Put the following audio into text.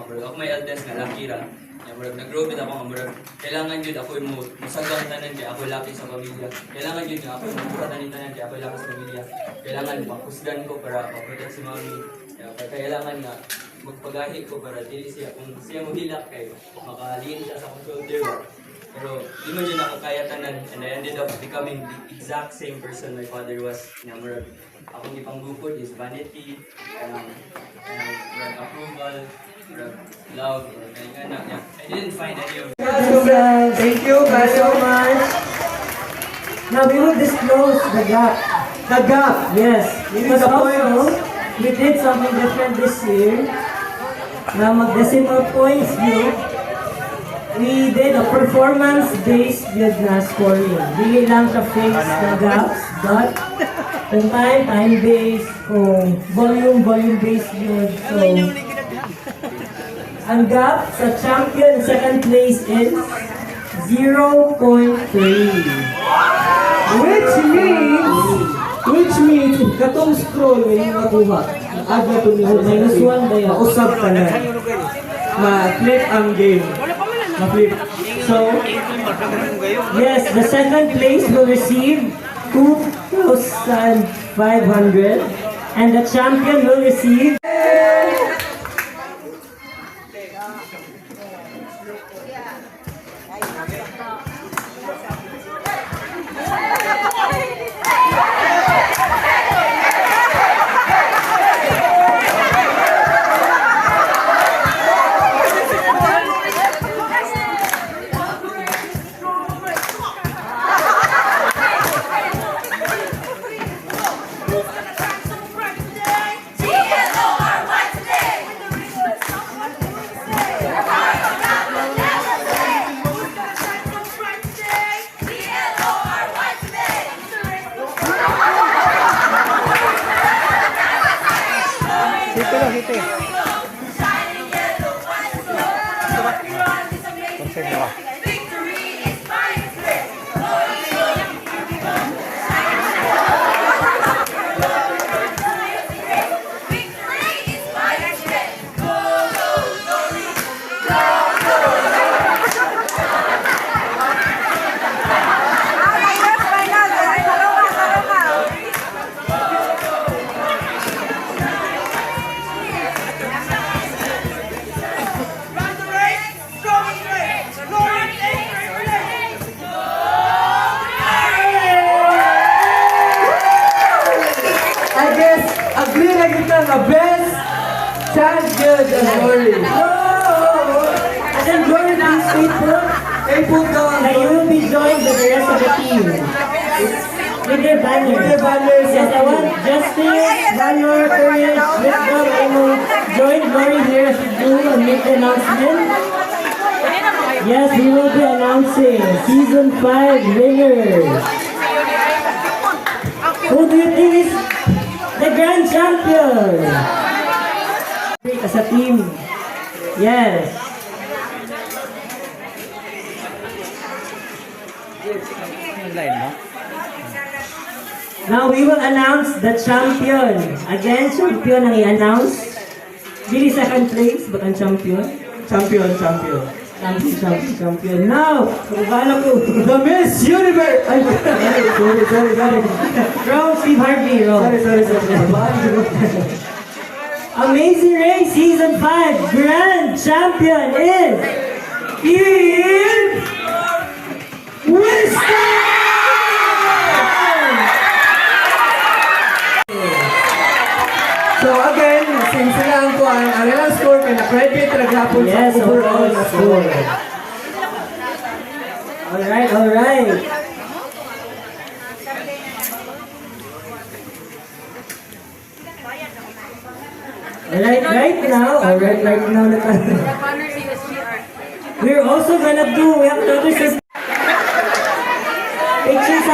bro. Ako may eldest nga, lucky ra. Bro, nag-grow with ako nga, bro. Kailangan yun ako yung musagang tanan kaya ako lapis sa pamilya. Kailangan yun nga ako yung mapuratanin tanan kaya ako lapis sa pamilya. Kailangan makusgan ko para maprotect si mami. Kailangan nga magpagahi ko para dili siya kung siya mahilak kayo makaliin siya sa control theory. Pero di man dyan ako kaya tanan and I ended up becoming the exact same person my father was. Akong ipanggupod is vanity, approval, love, I didn't find any of it. Thank you guys so much. Now we will disclose the gap. The gap, yes. Because also, we did something different this year. Now mag-decimal points view. We did a performance-based with na scoring. Dili lang sa face na gaps, but kung time-based, kung volume-based yun. So, ang gap sa champion second place is 0.3. Which means, katong scroll yung nakuha. Aga to niyo, minus 1 daya. Mausap ka na. Ma-flip ang game. Ma-flip. So, yes, the second place will receive 2,500 and the champion will receive the best champion of Glory. And then Glory, please stay put down. Now you will be joined by the rest of the team. With their banners. With their banners. Yes, I want Justice, Banner, Courage, Wisdom, Emo, join Glory here as we do and make the announcement. Yes, we will be announcing Season 5 winners. Who do you think is the grand champion? As a team. Yes. Now we will announce the champion. Again, champion ang i-announce. Dili second place, but ang champion. Champion. Now, kung ko, the Miss Universe! Ay, sorry. Wrong, Steve Harvey, wrong. Sorry. Amazing Race Season 5 Grand Champion is Wisdom! So again, since sila ang kuhan, ang ilang score kaya na-credit naghapon sa overall na score. Alright. Right now, we're also gonna do, we have another system. Pictures.